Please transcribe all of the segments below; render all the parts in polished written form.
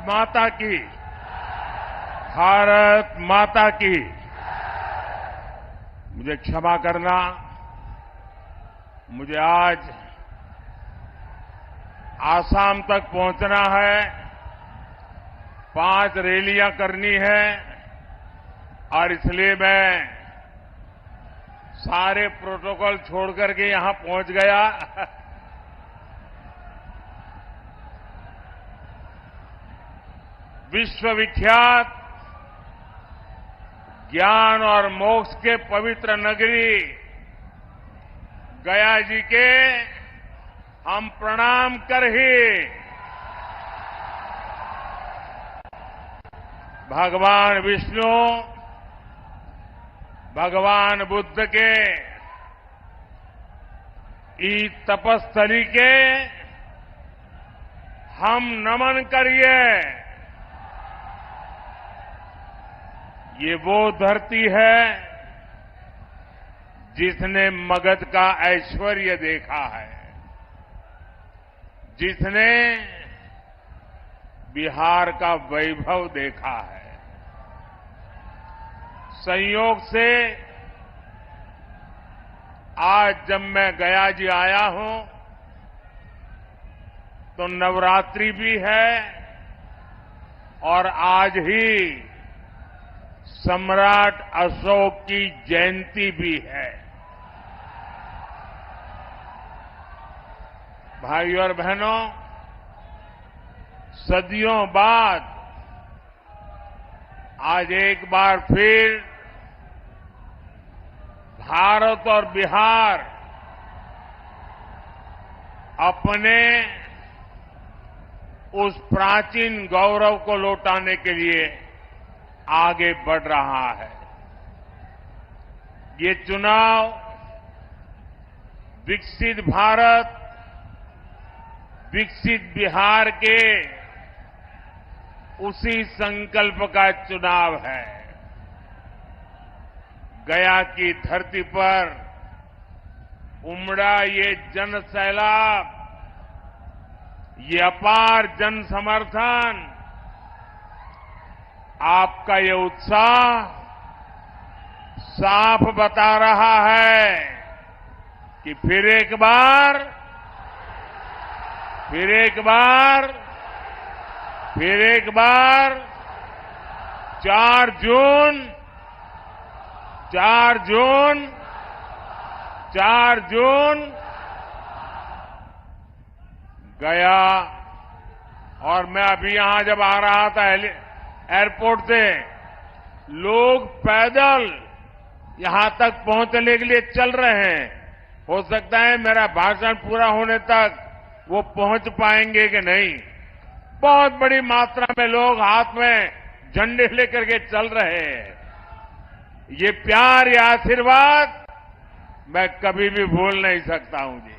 माता की, भारत माता की। मुझे क्षमा करना, मुझे आज आसाम तक पहुंचना है, 5 रैलियां करनी है और इसलिए मैं सारे प्रोटोकॉल छोड़ करके यहां पहुंच गया। विश्वविख्यात ज्ञान और मोक्ष के पवित्र नगरी गया जी के हम प्रणाम कर ही भगवान विष्णु, भगवान बुद्ध के इस तपस्थली के हम नमन करिए। ये वो धरती है जिसने मगध का ऐश्वर्य देखा है, जिसने बिहार का वैभव देखा है। संयोग से आज जब मैं गया जी आया हूं तो नवरात्रि भी है और आज ही सम्राट अशोक की जयंती भी है। भाइयों और बहनों, सदियों बाद आज एक बार फिर भारत और बिहार अपने उस प्राचीन गौरव को लौटाने के लिए आगे बढ़ रहा है। ये चुनाव विकसित भारत, विकसित बिहार के उसी संकल्प का चुनाव है। गया की धरती पर उमड़ा ये जन सैलाब, ये अपार जन समर्थन, आपका ये उत्साह साफ बता रहा है कि फिर एक बार 4 जून गया। और मैं अभी यहां जब आ रहा था एयरपोर्ट से, लोग पैदल यहां तक पहुंचने के लिए चल रहे हैं। हो सकता है मेरा भाषण पूरा होने तक वो पहुंच पाएंगे कि नहीं। बहुत बड़ी मात्रा में लोग हाथ में झंडे लेकर के चल रहे हैं। ये प्यार, ये आशीर्वाद मैं कभी भी भूल नहीं सकता हूं जी।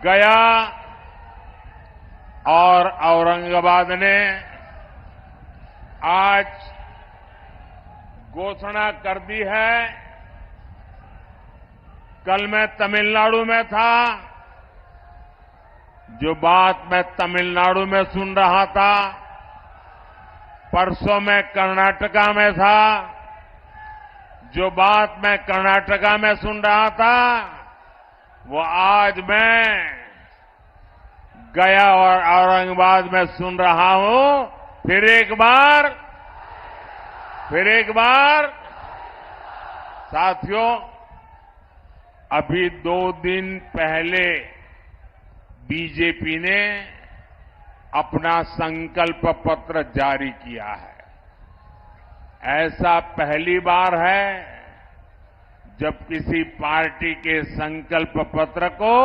गया और औरंगाबाद ने आज घोषणा कर दी है। कल मैं तमिलनाडु में था, जो बात मैं तमिलनाडु में सुन रहा था, परसों मैं कर्नाटका में था, जो बात मैं कर्नाटका में सुन रहा था, वो आज मैं गया और औरंगाबाद में सुन रहा हूं। फिर एक बार साथियों, अभी 2 दिन पहले बीजेपी ने अपना संकल्प पत्र जारी किया है। ऐसा पहली बार है जब किसी पार्टी के संकल्प पत्र को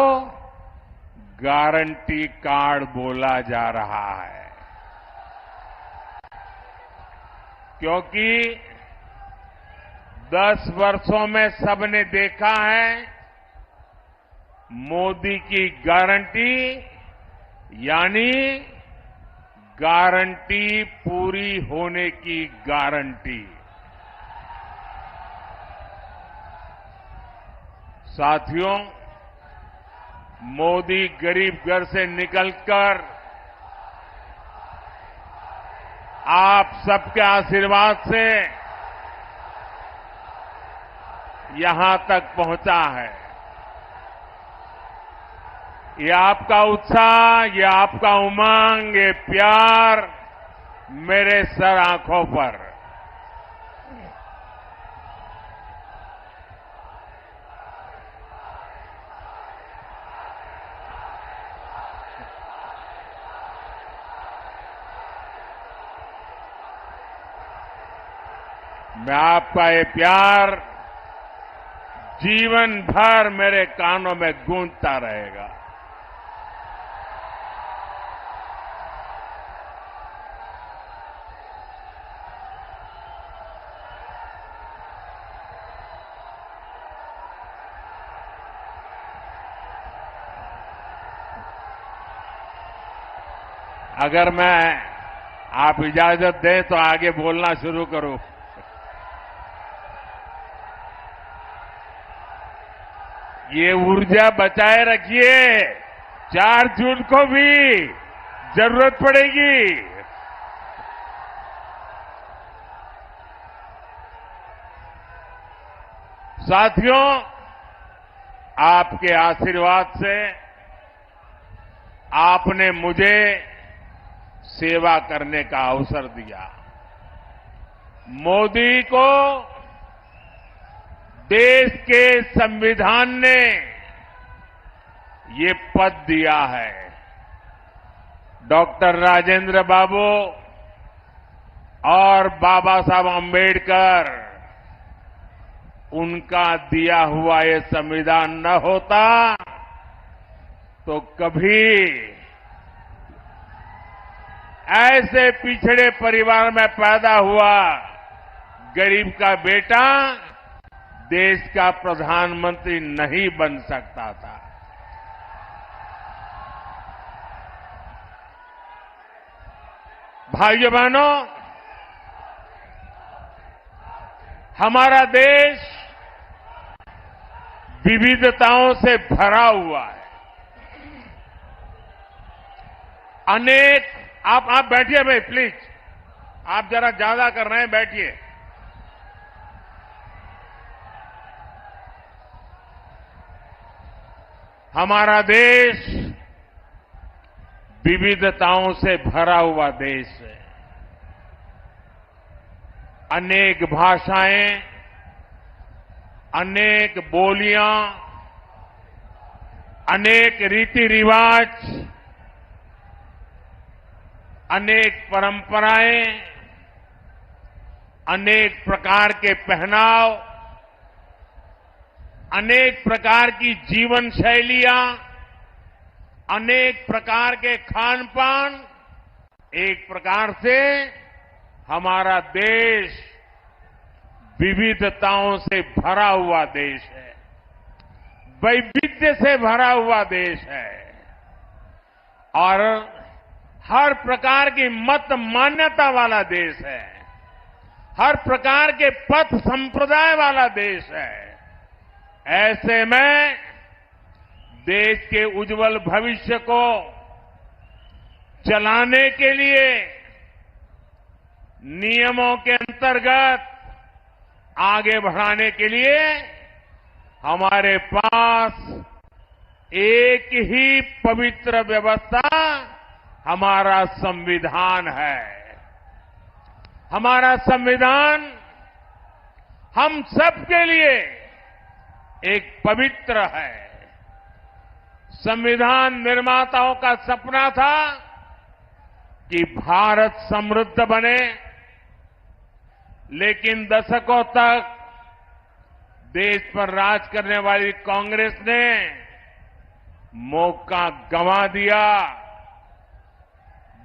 गारंटी कार्ड बोला जा रहा है, क्योंकि 10 वर्षों में सबने देखा है मोदी की गारंटी यानी गारंटी पूरी होने की गारंटी। साथियों, मोदी गरीब घर से निकलकर आप सबके आशीर्वाद से यहां तक पहुंचा है। ये आपका उत्साह, ये आपका उमंग, ये प्यार मेरे सर आंखों पर। मैं आपका ये प्यार जीवन भर मेरे कानों में गूंजता रहेगा। अगर आप इजाजत दें तो आगे बोलना शुरू करूं। ये ऊर्जा बचाए रखिए, 4 जून को भी जरूरत पड़ेगी। साथियों, आपके आशीर्वाद से आपने मुझे सेवा करने का अवसर दिया। मोदी को देश के संविधान ने ये पद दिया है। डॉक्टर राजेंद्र बाबू और बाबा साहब अम्बेडकर, उनका दिया हुआ ये संविधान न होता तो कभी ऐसे पिछड़े परिवार में पैदा हुआ गरीब का बेटा देश का प्रधानमंत्री नहीं बन सकता था। भाइयों बहनों, हमारा देश विविधताओं से भरा हुआ है। अनेक आप बैठिए भाई, प्लीज। आप जरा ज्यादा कर रहे हैं, बैठिए। हमारा देश विविधताओं से भरा हुआ देश है। अनेक भाषाएं, अनेक बोलियां, अनेक रीति रिवाज, अनेक परंपराएं, अनेक प्रकार के पहनाव, अनेक प्रकार की जीवन शैलियां, अनेक प्रकार के खान पान, एक प्रकार से हमारा देश विविधताओं से भरा हुआ देश है, वैविध्य से भरा हुआ देश है और हर प्रकार की मत मान्यता वाला देश है, हर प्रकार के पथ संप्रदाय वाला देश है। ऐसे में देश के उज्जवल भविष्य को चलाने के लिए नियमों के अंतर्गत आगे बढ़ाने के लिए हमारे पास एक ही पवित्र व्यवस्था, हमारा संविधान है। हमारा संविधान हम सबके लिए एक पवित्र है। संविधान निर्माताओं का सपना था कि भारत समृद्ध बने, लेकिन दशकों तक देश पर राज करने वाली कांग्रेस ने मौका गंवा दिया,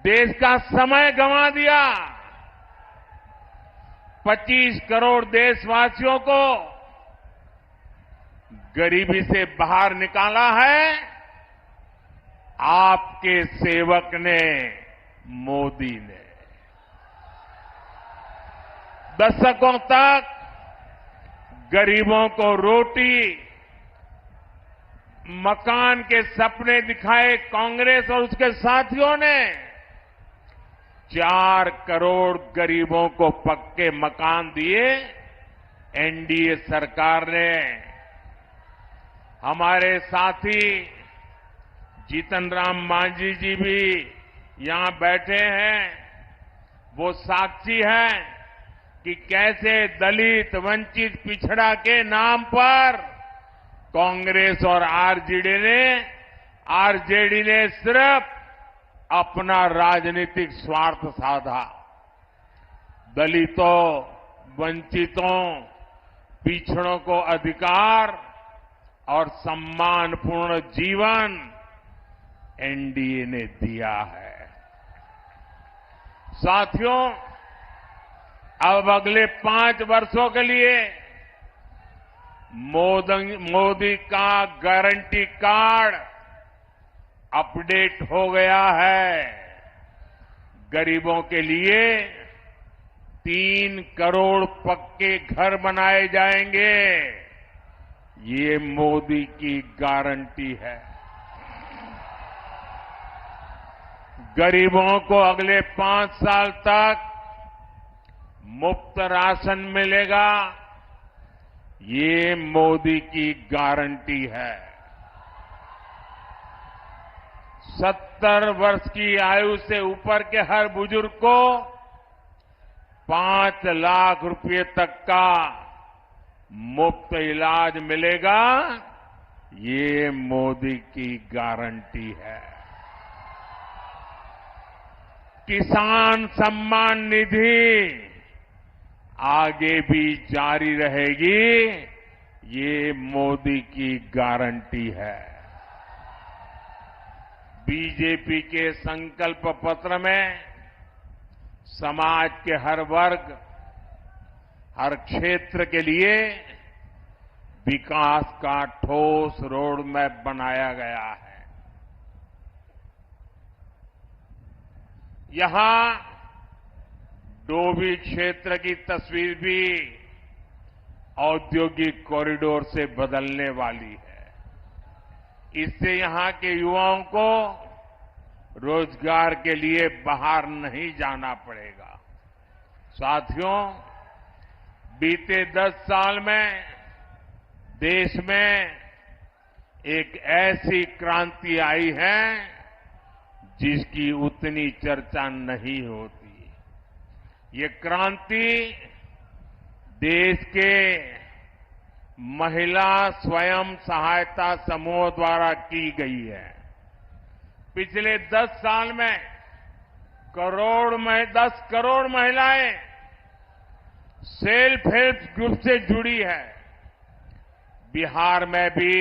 देश का समय गंवा दिया। 25 करोड़ देशवासियों को गरीबी से बाहर निकाला है आपके सेवक ने, मोदी ने। दशकों तक गरीबों को रोटी, मकान के सपने दिखाए कांग्रेस और उसके साथियों ने 4 करोड़ गरीबों को पक्के मकान दिए एनडीए सरकार ने। हमारे साथी जीतन राम मांझी जी भी यहां बैठे हैं, वो साक्षी हैं कि कैसे दलित, वंचित, पिछड़ा के नाम पर कांग्रेस और आरजेडी ने सिर्फ अपना राजनीतिक स्वार्थ साधा। दलितों, वंचितों, पिछड़ों को अधिकार और सम्मानपूर्ण जीवन एनडीए ने दिया है। साथियों, अब अगले 5 वर्षों के लिए मोदी का गारंटी कार्ड अपडेट हो गया है। गरीबों के लिए 3 करोड़ पक्के घर बनाए जाएंगे। ये मोदी की गारंटी है। गरीबों को अगले 5 साल तक मुफ्त राशन मिलेगा। ये मोदी की गारंटी है। 70 वर्ष की आयु से ऊपर के हर बुजुर्ग को 5 लाख रुपए तक का मुफ्त इलाज मिलेगा। ये मोदी की गारंटी है। किसान सम्मान निधि आगे भी जारी रहेगी। ये मोदी की गारंटी है। बीजेपी के संकल्प पत्र में समाज के हर वर्ग, हर क्षेत्र के लिए विकास का ठोस रोड मैप बनाया गया है। यहां डोभी क्षेत्र की तस्वीर भी औद्योगिक कॉरिडोर से बदलने वाली है। इससे यहां के युवाओं को रोजगार के लिए बाहर नहीं जाना पड़ेगा। साथियों, बीते 10 साल में देश में एक ऐसी क्रांति आई है जिसकी उतनी चर्चा नहीं होती। ये क्रांति देश के महिला स्वयं सहायता समूह द्वारा की गई है। पिछले 10 साल में 10 करोड़ महिलाएं सेल्फ हेल्प ग्रुप से जुड़ी है। बिहार में भी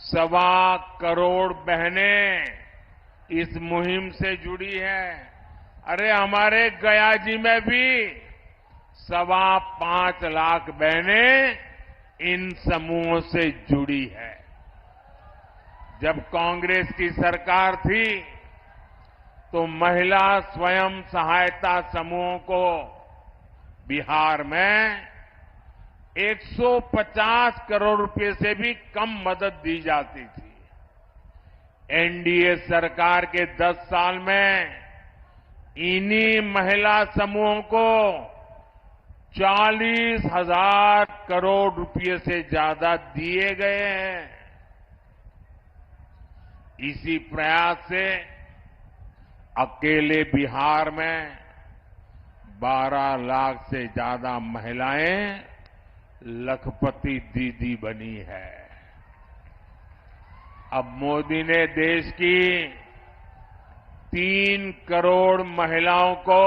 1.25 करोड़ बहनें इस मुहिम से जुड़ी है। अरे हमारे गया जी में भी 5.25 लाख बहनें इन समूहों से जुड़ी है। जब कांग्रेस की सरकार थी तो महिला स्वयं सहायता समूहों को बिहार में 150 करोड़ रुपए से भी कम मदद दी जाती थी। एनडीए सरकार के 10 साल में इन्हीं महिला समूहों को 40,000 करोड़ रुपए से ज्यादा दिए गए हैं। इसी प्रयास से अकेले बिहार में 12 लाख से ज्यादा महिलाएं लखपति दीदी बनी है। अब मोदी ने देश की 3 करोड़ महिलाओं को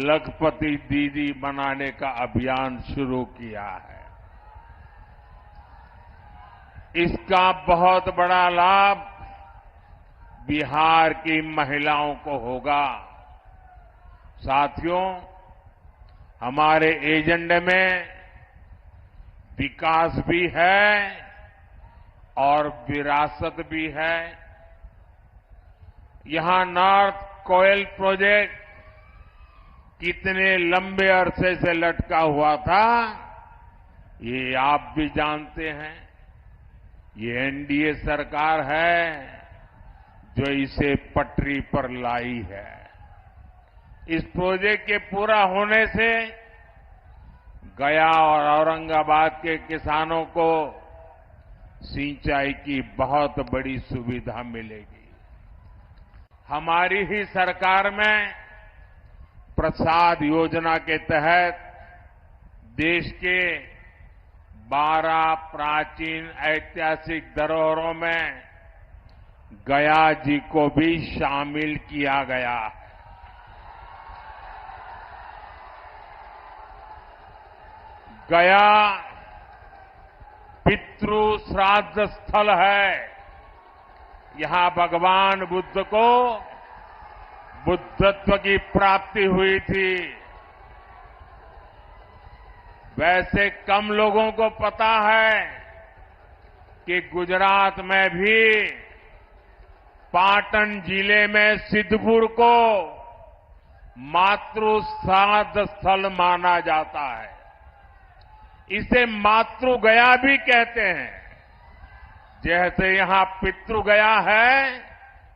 लखपति दीदी बनाने का अभियान शुरू किया है। इसका बहुत बड़ा लाभ बिहार की महिलाओं को होगा। साथियों, हमारे एजेंडे में विकास भी है और विरासत भी है। यहां नॉर्थ कोयल प्रोजेक्ट कितने लंबे अरसे से लटका हुआ था, ये आप भी जानते हैं। ये एनडीए सरकार है जो इसे पटरी पर लाई है। इस प्रोजेक्ट के पूरा होने से गया और औरंगाबाद के किसानों को सिंचाई की बहुत बड़ी सुविधा मिलेगी। हमारी ही सरकार में प्रसाद योजना के तहत देश के 12 प्राचीन ऐतिहासिक धरोहरों में गया जी को भी शामिल किया गया है। गया पितृ श्राद्ध स्थल है। यहां भगवान बुद्ध को बुद्धत्व की प्राप्ति हुई थी। वैसे कम लोगों को पता है कि गुजरात में भी पाटन जिले में सिद्धपुर को मातृ श्राद्ध स्थल माना जाता है। इसे मातृ गया भी कहते हैं। जैसे यहां पितृ गया है,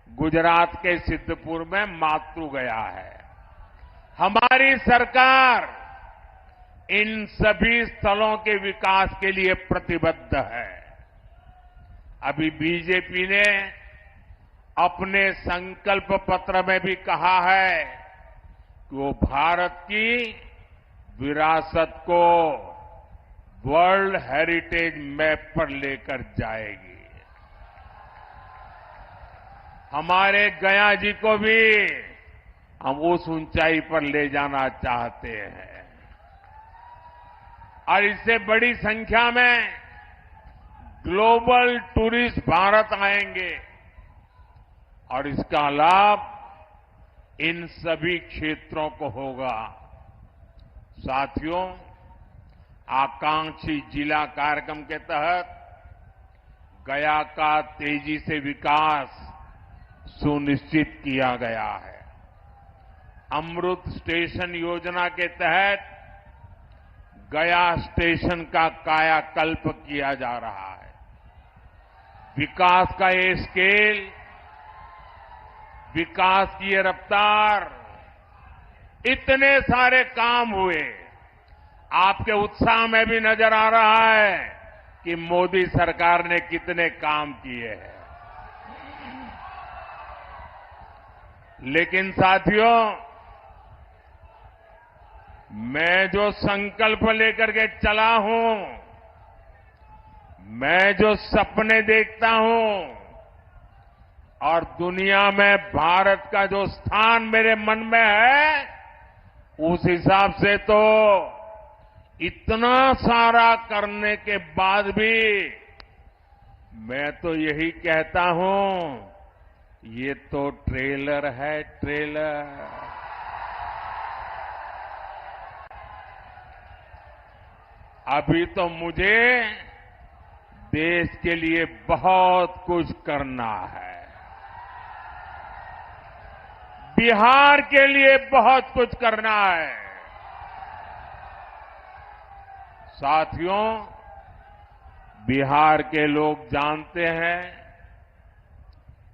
गुजरात के सिद्धपुर में मातृ गया है। हमारी सरकार इन सभी स्थलों के विकास के लिए प्रतिबद्ध है। अभी बीजेपी ने अपने संकल्प पत्र में भी कहा है कि वो भारत की विरासत को वर्ल्ड हेरिटेज मैप पर लेकर जाएगी। हमारे गया जी को भी हम उस ऊंचाई पर ले जाना चाहते हैं और इससे बड़ी संख्या में ग्लोबल टूरिस्ट भारत आएंगे और इसका लाभ इन सभी क्षेत्रों को होगा। साथियों, आकांक्षी जिला कार्यक्रम के तहत गया का तेजी से विकास सुनिश्चित किया गया है। अमृत स्टेशन योजना के तहत गया स्टेशन का कायाकल्प किया जा रहा है। विकास का ये स्केल, विकास की ये रफ्तार, इतने सारे काम हुए, आपके उत्साह में भी नजर आ रहा है कि मोदी सरकार ने कितने काम किए हैं। लेकिन साथियों, मैं जो संकल्प लेकर के चला हूं, मैं जो सपने देखता हूं और दुनिया में भारत का जो स्थान मेरे मन में है, उस हिसाब से तो इतना सारा करने के बाद भी मैं तो यही कहता हूं, ये तो ट्रेलर है, ट्रेलर। अभी तो मुझे देश के लिए बहुत कुछ करना है। बिहार के लिए बहुत कुछ करना है। साथियों, बिहार के लोग जानते हैं,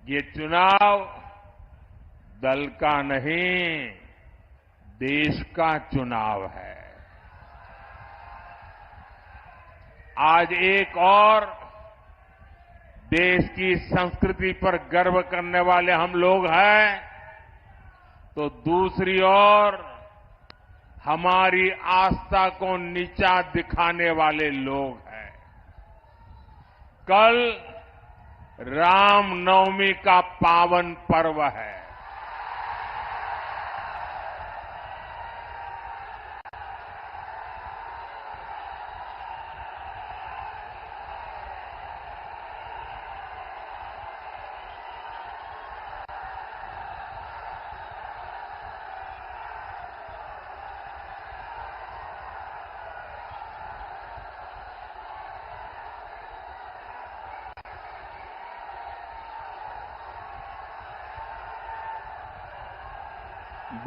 ये चुनाव दल का नहीं, देश का चुनाव है। आज एक और देश की संस्कृति पर गर्व करने वाले हम लोग हैं, तो दूसरी ओर हमारी आस्था को नीचा दिखाने वाले लोग हैं। कल रामनवमी का पावन पर्व है।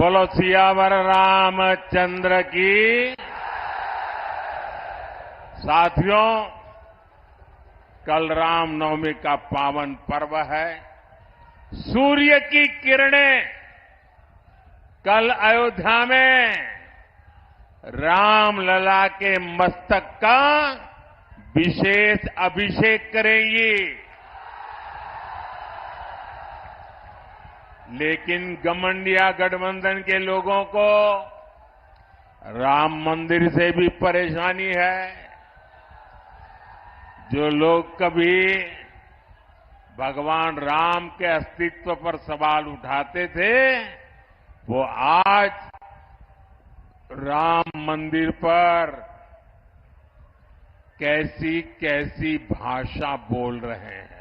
बोलो सियावर रामचंद्र की। साथियों, कल रामनवमी का पावन पर्व है। सूर्य की किरणें कल अयोध्या में रामलला के मस्तक का विशेष अभिषेक करेंगी। लेकिन गमंडिया गठबंधन के लोगों को राम मंदिर से भी परेशानी है। जो लोग कभी भगवान राम के अस्तित्व पर सवाल उठाते थे, वो आज राम मंदिर पर कैसी कैसी भाषा बोल रहे हैं।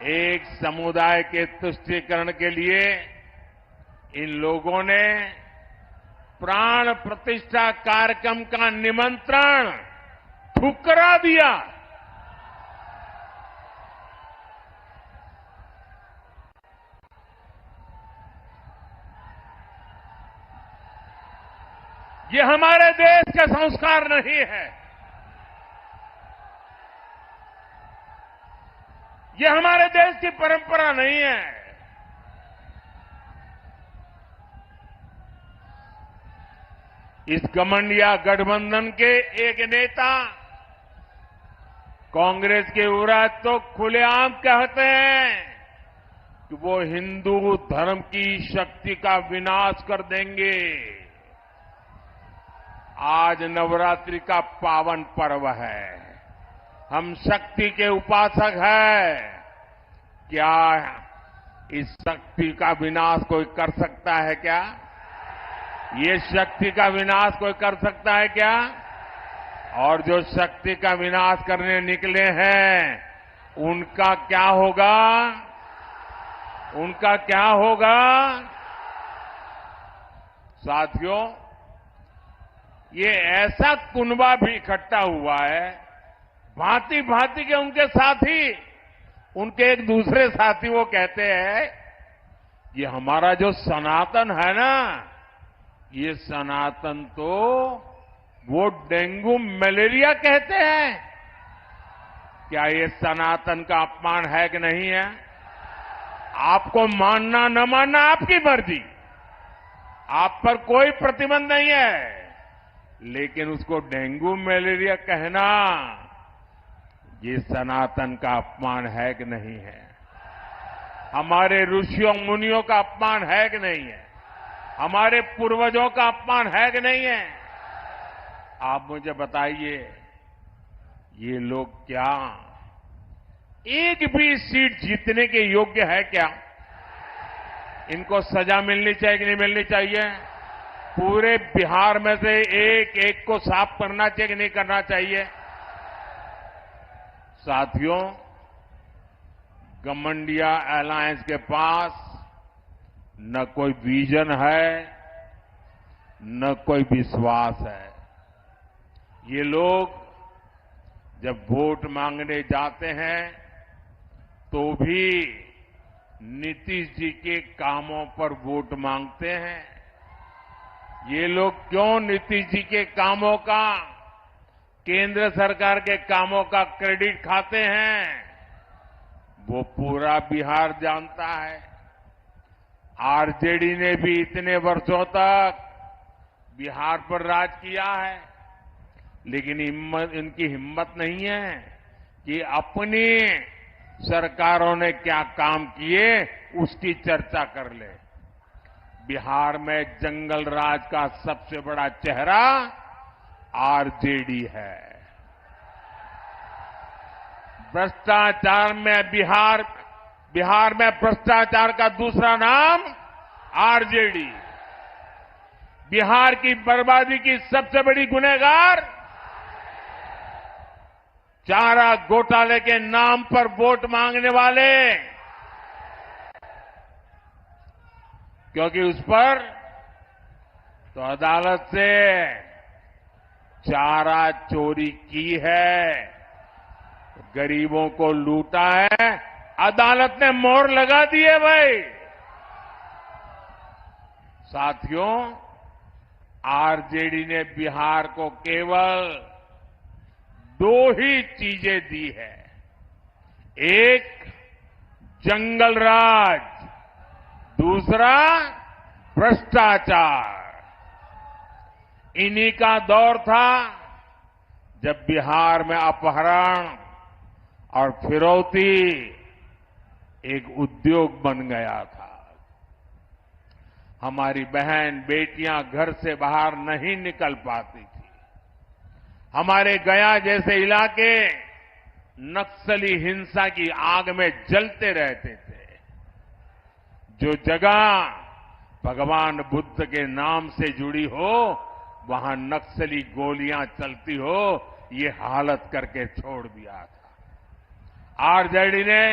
एक समुदाय के तुष्टीकरण के लिए इन लोगों ने प्राण प्रतिष्ठा कार्यक्रम का निमंत्रण ठुकरा दिया। ये हमारे देश का संस्कार नहीं है। ये हमारे देश की परंपरा नहीं है। इस गमंडिया गठबंधन के एक नेता कांग्रेस के विरोध तो खुलेआम कहते हैं कि वो हिंदू धर्म की शक्ति का विनाश कर देंगे। आज नवरात्रि का पावन पर्व है। हम शक्ति के उपासक हैं। क्या इस शक्ति का विनाश कोई कर सकता है क्या? ये शक्ति का विनाश कोई कर सकता है क्या? और जो शक्ति का विनाश करने निकले हैं, उनका क्या होगा? उनका क्या होगा? साथियों, ये ऐसा कुनबा भी इकट्ठा हुआ है, भांति भांति के उनके साथी, उनके एक दूसरे साथी वो कहते हैं, ये हमारा जो सनातन है ना, ये सनातन तो वो डेंगू मलेरिया कहते हैं। क्या ये सनातन का अपमान है कि नहीं है? आपको मानना न मानना आपकी मर्जी, आप पर कोई प्रतिबंध नहीं है, लेकिन उसको डेंगू मलेरिया कहना ये सनातन का अपमान है कि नहीं है? हमारे ऋषियों मुनियों का अपमान है कि नहीं है? हमारे पूर्वजों का अपमान है कि नहीं है? आप मुझे बताइए, ये लोग क्या एक भी सीट जीतने के योग्य है क्या? इनको सजा मिलनी चाहिए कि नहीं मिलनी चाहिए? पूरे बिहार में से एक एक को साफ करना चाहिए कि नहीं करना चाहिए? साथियों, गमंडिया अलायंस के पास न कोई विजन है, न कोई विश्वास है। ये लोग जब वोट मांगने जाते हैं तो भी नीतीश जी के कामों पर वोट मांगते हैं। ये लोग क्यों नीतीश जी के कामों का, केंद्र सरकार के कामों का क्रेडिट खाते हैं? वो पूरा बिहार जानता है। आरजेडी ने भी इतने वर्षों तक बिहार पर राज किया है, लेकिन इनकी हिम्मत नहीं है कि अपनी सरकारों ने क्या काम किए उसकी चर्चा कर ले। बिहार में जंगल राज का सबसे बड़ा चेहरा आरजेडी है। भ्रष्टाचार में बिहार में भ्रष्टाचार का दूसरा नाम आरजेडी। बिहार की बर्बादी की सबसे बड़ी गुनहगार चारा घोटाले के नाम पर वोट मांगने वाले, क्योंकि उस पर तो अदालत से चारा चोरी की है, गरीबों को लूटा है, अदालत ने मोहर लगा दी है भाई। साथियों, आरजेडी ने बिहार को केवल दो ही चीजें दी है। एक जंगल राज, दूसरा भ्रष्टाचार। इन्हीं का दौर था जब बिहार में अपहरण और फिरौती एक उद्योग बन गया था। हमारी बहन बेटियां घर से बाहर नहीं निकल पाती थी। हमारे गया जैसे इलाके नक्सली हिंसा की आग में जलते रहते थे। जो जगह भगवान बुद्ध के नाम से जुड़ी हो, वहां नक्सली गोलियां चलती हो, ये हालत करके छोड़ दिया था। आरजेडी ने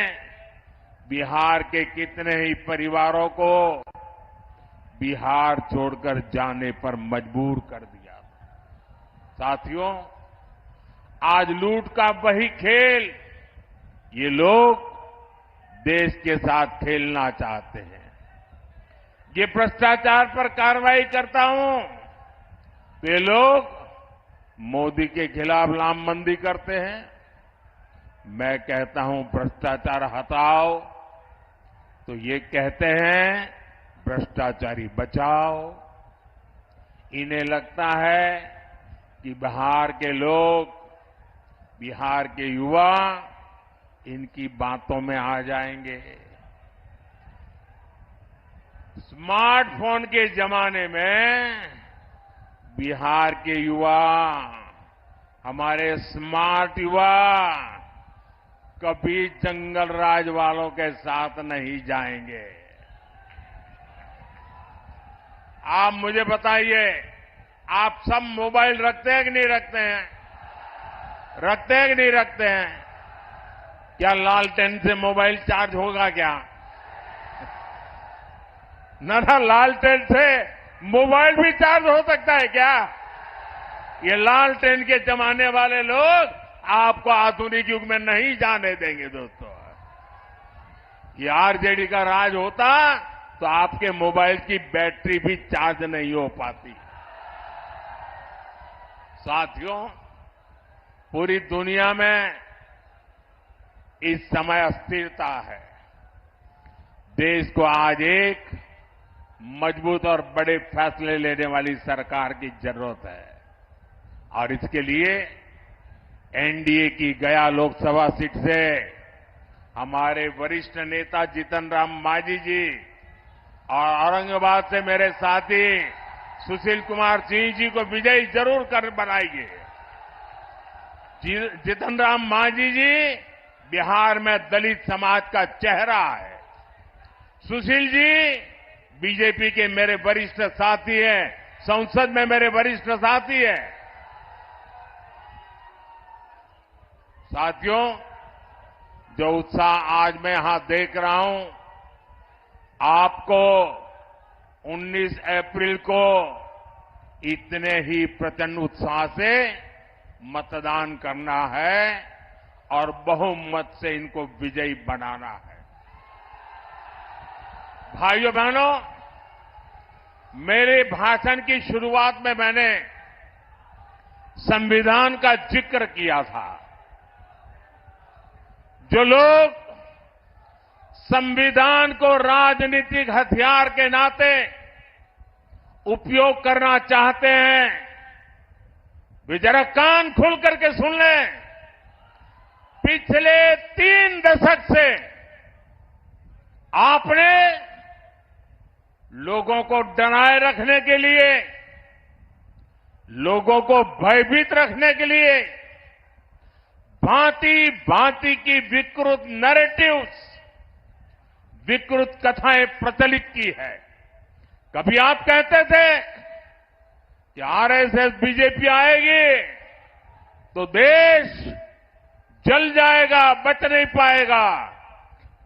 बिहार के कितने ही परिवारों को बिहार छोड़कर जाने पर मजबूर कर दिया। साथियों, आज लूट का वही खेल ये लोग देश के साथ खेलना चाहते हैं। ये भ्रष्टाचार पर कार्रवाई करता हूं तो ये लोग मोदी के खिलाफ लामबंदी करते हैं। मैं कहता हूं भ्रष्टाचार हटाओ तो ये कहते हैं भ्रष्टाचारी बचाओ। इन्हें लगता है कि बिहार के लोग, बिहार के युवा इनकी बातों में आ जाएंगे। स्मार्टफोन के जमाने में बिहार के युवा, हमारे स्मार्ट युवा कभी जंगल राज वालों के साथ नहीं जाएंगे। आप मुझे बताइए, आप सब मोबाइल रखते हैं कि नहीं रखते हैं? रखते हैं कि नहीं रखते हैं? क्या लालटेन से मोबाइल चार्ज होगा क्या? ना लालटेन से मोबाइल भी चार्ज हो सकता है क्या? ये लालटेन के जमाने वाले लोग आपको आधुनिक युग में नहीं जाने देंगे दोस्तों। ये आरजेडी का राज होता तो आपके मोबाइल की बैटरी भी चार्ज नहीं हो पाती। साथियों, पूरी दुनिया में इस समय अस्थिरता है। देश को आज एक मजबूत और बड़े फैसले लेने वाली सरकार की जरूरत है और इसके लिए एनडीए की गया लोकसभा सीट से हमारे वरिष्ठ नेता जीतन राम मांझी जी और औरंगाबाद से मेरे साथी सुशील कुमार सिंह जी को विजयी जरूर कर बनाएंगे। जीतन राम मांझी जी बिहार में दलित समाज का चेहरा है। सुशील जी बीजेपी के मेरे वरिष्ठ साथी हैं, संसद में मेरे वरिष्ठ साथी हैं। साथियों, जो उत्साह आज मैं यहां देख रहा हूं, आपको 19 अप्रैल को इतने ही प्रचंड उत्साह से मतदान करना है और बहुमत से इनको विजयी बनाना है। भाइयों बहनों, मेरे भाषण की शुरुआत में मैंने संविधान का जिक्र किया था। जो लोग संविधान को राजनीतिक हथियार के नाते उपयोग करना चाहते हैं, वे जरा कान खोल करके सुन लें। पिछले 3 दशक से आपने लोगों को डराए रखने के लिए, लोगों को भयभीत रखने के लिए भांति भांति की विकृत नैरेटिव्स, विकृत कथाएं प्रचलित की है। कभी आप कहते थे कि आरएसएस बीजेपी आएगी तो देश जल जाएगा, बच नहीं पाएगा।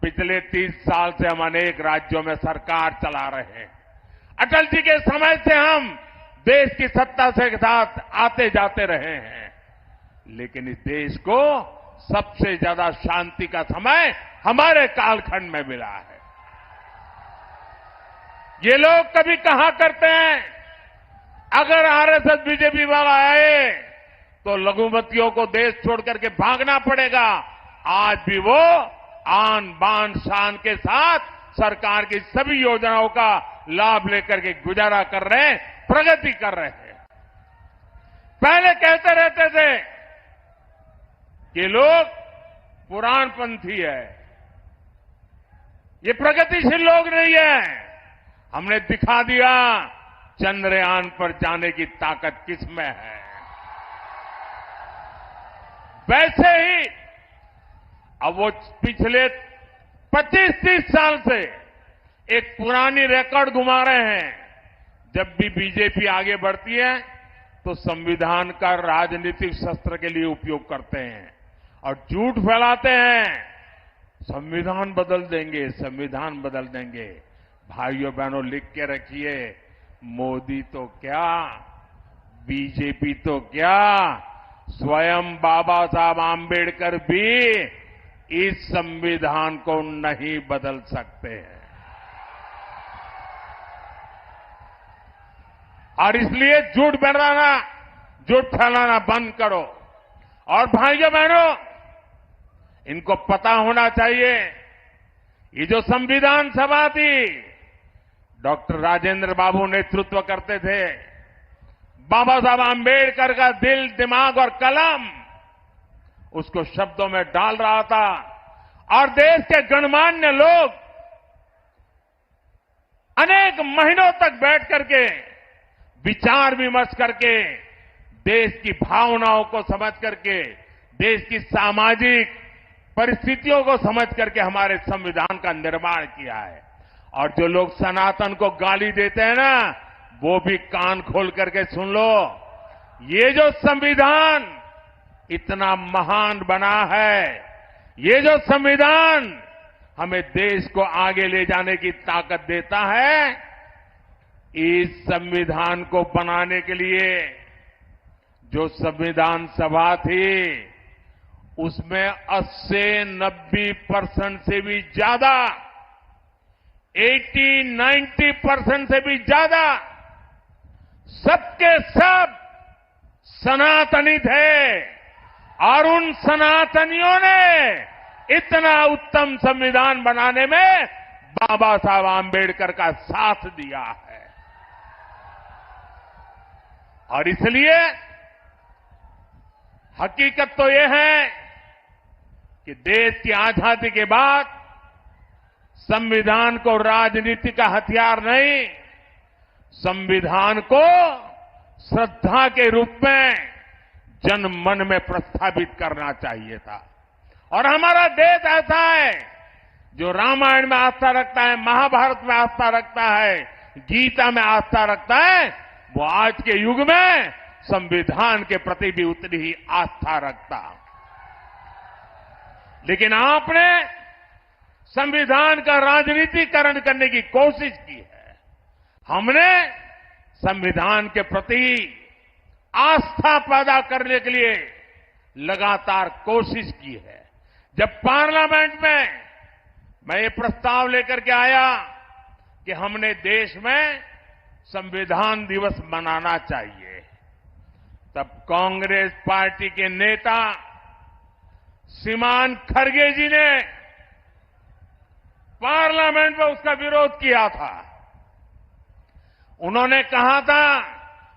पिछले 30 साल से हम अनेक राज्यों में सरकार चला रहे हैं। अटल जी के समय से हम देश की सत्ता से साथ आते जाते रहे हैं, लेकिन इस देश को सबसे ज्यादा शांति का समय हमारे कालखंड में मिला है। ये लोग कभी कहा करते हैं, अगर आरएसएस बीजेपी वाला आए तो लघुमतियों को देश छोड़ करके भागना पड़ेगा। आज भी वो आन बान शान के साथ सरकार की सभी योजनाओं का लाभ लेकर के गुजारा कर रहे हैं, प्रगति कर रहे हैं। पहले कहते रहते थे कि लोग पुराणपंथी है, ये प्रगतिशील लोग नहीं है। हमने दिखा दिया चंद्रयान पर जाने की ताकत किसमें है। वैसे ही अब वो पिछले 25-30 साल से एक पुरानी रिकॉर्ड घुमा रहे हैं। जब भी बीजेपी आगे बढ़ती है तो संविधान का राजनीतिक शस्त्र के लिए उपयोग करते हैं और झूठ फैलाते हैं, संविधान बदल देंगे, संविधान बदल देंगे। भाइयों बहनों, लिख के रखिए, मोदी तो क्या, बीजेपी तो क्या, स्वयं बाबा साहब आंबेडकर भी इस संविधान को नहीं बदल सकते हैं। और इसलिए झूठ फैलाना बंद करो। और भाइयों बहनों, इनको पता होना चाहिए, ये जो संविधान सभा थी, डॉक्टर राजेंद्र बाबू नेतृत्व करते थे। बाबा साहब आंबेडकर का दिल, दिमाग और कलम उसको शब्दों में डाल रहा था और देश के गणमान्य लोग अनेक महीनों तक बैठ करके विचार विमर्श करके देश की भावनाओं को समझ करके, देश की सामाजिक परिस्थितियों को समझ करके हमारे संविधान का निर्माण किया है। और जो लोग सनातन को गाली देते हैं ना, वो भी कान खोल करके सुन लो। ये जो संविधान इतना महान बना है, ये जो संविधान हमें देश को आगे ले जाने की ताकत देता है, इस संविधान को बनाने के लिए जो संविधान सभा थी, उसमें 80-90% से भी ज्यादा, 80-90% से भी ज्यादा सबके सब सनातनी थे। और उन सनातनियों ने इतना उत्तम संविधान बनाने में बाबा साहब आंबेडकर का साथ दिया है। और इसलिए हकीकत तो यह है कि देश की आजादी के बाद संविधान को राजनीति का हथियार नहीं, संविधान को श्रद्धा के रूप में जन मन में प्रस्थापित करना चाहिए था। और हमारा देश ऐसा है जो रामायण में आस्था रखता है, महाभारत में आस्था रखता है, गीता में आस्था रखता है, वो आज के युग में संविधान के प्रति भी उतनी ही आस्था रखता। लेकिन आपने संविधान का राजनीतिकरण करने की कोशिश की है। हमने संविधान के प्रति आस्था पैदा करने के लिए लगातार कोशिश की है। जब पार्लियामेंट में मैं ये प्रस्ताव लेकर के आया कि हमने देश में संविधान दिवस मनाना चाहिए, तब कांग्रेस पार्टी के नेता श्रीमान खरगे जी ने पार्लियामेंट में उसका विरोध किया था। उन्होंने कहा था,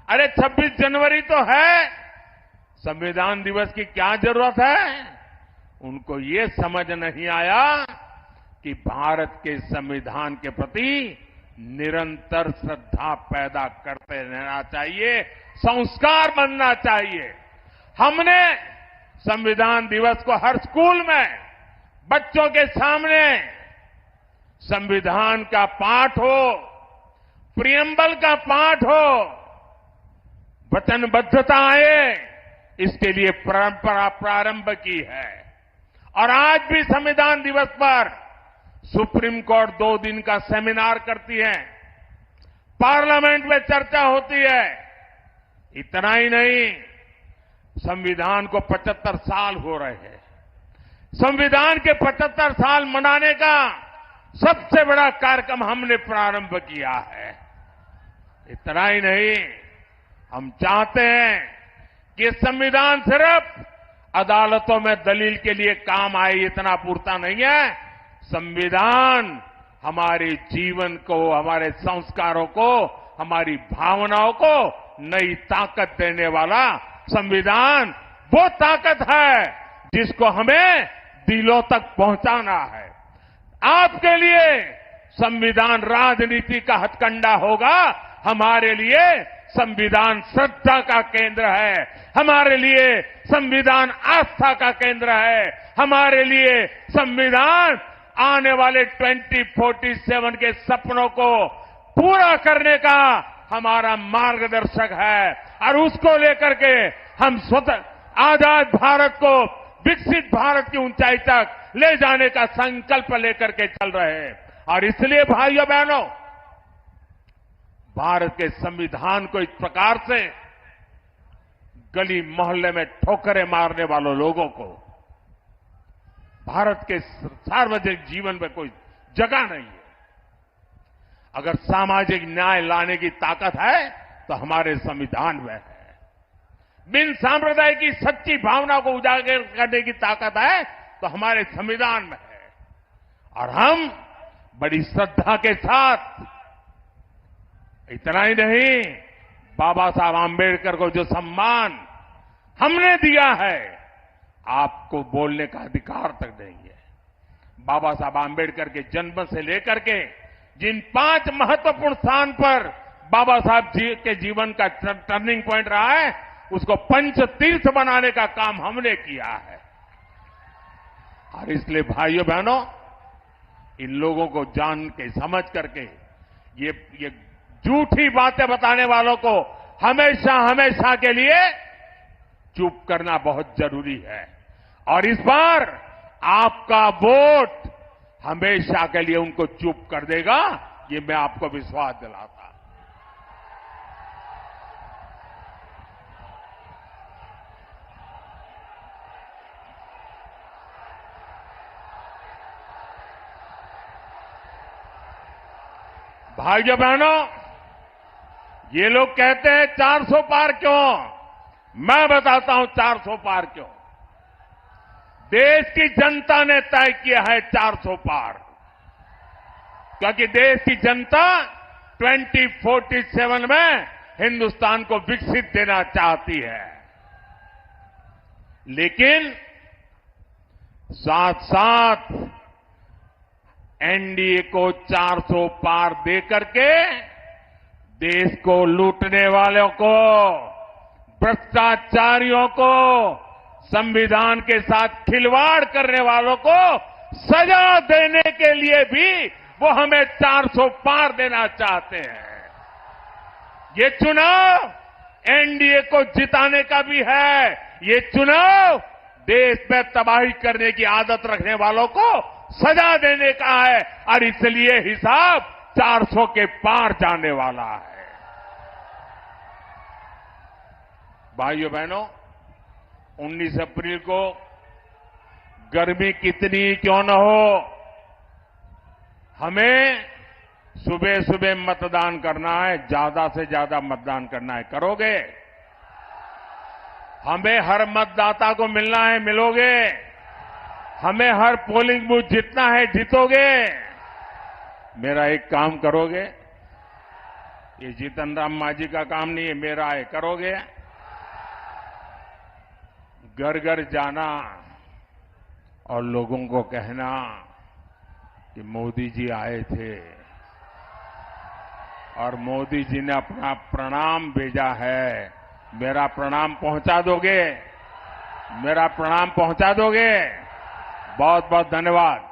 अरे 26 जनवरी तो है, संविधान दिवस की क्या जरूरत है। उनको ये समझ नहीं आया कि भारत के संविधान के प्रति निरंतर श्रद्धा पैदा करते रहना चाहिए, संस्कार बनना चाहिए। हमने संविधान दिवस को हर स्कूल में बच्चों के सामने संविधान का पाठ हो, प्रियम्बल का पाठ हो, वचनबद्धता आए, इसके लिए परंपरा प्रारंभ की है। और आज भी संविधान दिवस पर सुप्रीम कोर्ट 2 दिन का सेमिनार करती है, पार्लियामेंट में चर्चा होती है। इतना ही नहीं, संविधान को 75 साल हो रहे हैं। संविधान के 75 साल मनाने का सबसे बड़ा कार्यक्रम हमने प्रारंभ किया है। इतना ही नहीं, हम चाहते हैं कि संविधान सिर्फ अदालतों में दलील के लिए काम आए इतना पूरता नहीं है। संविधान हमारे जीवन को, हमारे संस्कारों को, हमारी भावनाओं को नई ताकत देने वाला संविधान वो ताकत है जिसको हमें दिलों तक पहुंचाना है। आपके लिए संविधान राजनीति का हथकंडा होगा, हमारे लिए संविधान श्रद्धा का केंद्र है, हमारे लिए संविधान आस्था का केंद्र है, हमारे लिए संविधान आने वाले 2047 के सपनों को पूरा करने का हमारा मार्गदर्शक है। और उसको लेकर के हम स्वतः आजाद भारत को विकसित भारत की ऊंचाई तक ले जाने का संकल्प लेकर के चल रहे हैं। और इसलिए भाइयों बहनों, भारत के संविधान को इस प्रकार से गली मोहल्ले में ठोकरें मारने वालों लोगों को भारत के सार्वजनिक जीवन में कोई जगह नहीं है। अगर सामाजिक न्याय लाने की ताकत है तो हमारे संविधान में है। बिन सांप्रदाय की सच्ची भावना को उजागर करने की ताकत है तो हमारे संविधान में है। और हम बड़ी श्रद्धा के साथ, इतना ही नहीं, बाबा साहब आंबेडकर को जो सम्मान हमने दिया है, आपको बोलने का अधिकार तक नहीं है। बाबा साहब आंबेडकर के जन्म से लेकर के जिन 5 महत्वपूर्ण स्थान पर बाबा साहब जी के जीवन का टर्निंग पॉइंट रहा है, उसको पंच तीर्थ बनाने का काम हमने किया है। और इसलिए भाइयों बहनों, इन लोगों को जान के समझ करके ये झूठी बातें बताने वालों को हमेशा हमेशा के लिए चुप करना बहुत जरूरी है। और इस बार आपका वोट हमेशा के लिए उनको चुप कर देगा, ये मैं आपको विश्वास दिलाता। भाइयों बहनों, ये लोग कहते हैं 400 पार क्यों? मैं बताता हूं 400 पार क्यों। देश की जनता ने तय किया है 400 पार, क्योंकि देश की जनता 2047 में हिंदुस्तान को विकसित देना चाहती है। लेकिन साथ साथ एनडीए को 400 पार दे करके देश को लूटने वालों को, भ्रष्टाचारियों को, संविधान के साथ खिलवाड़ करने वालों को सजा देने के लिए भी वो हमें 400 पार देना चाहते हैं। ये चुनाव एनडीए को जिताने का भी है। ये चुनाव देश में तबाही करने की आदत रखने वालों को सजा देने का है। और इसलिए हिसाब 400 के पार जाने वाला है। भाइयों बहनों, 19 अप्रैल को गर्मी कितनी क्यों न हो, हमें सुबह सुबह मतदान करना है, ज्यादा से ज्यादा मतदान करना है। करोगे? हमें हर मतदाता को मिलना है, मिलोगे? हमें हर पोलिंग बूथ जीतना है, जीतोगे? मेरा एक काम करोगे? ये जीतन राम मांझी का काम नहीं है, मेरा है, करोगे? घर घर जाना और लोगों को कहना कि मोदी जी आए थे और मोदी जी ने अपना प्रणाम भेजा है। मेरा प्रणाम पहुंचा दोगे? मेरा प्रणाम पहुंचा दोगे? बहुत बहुत धन्यवाद।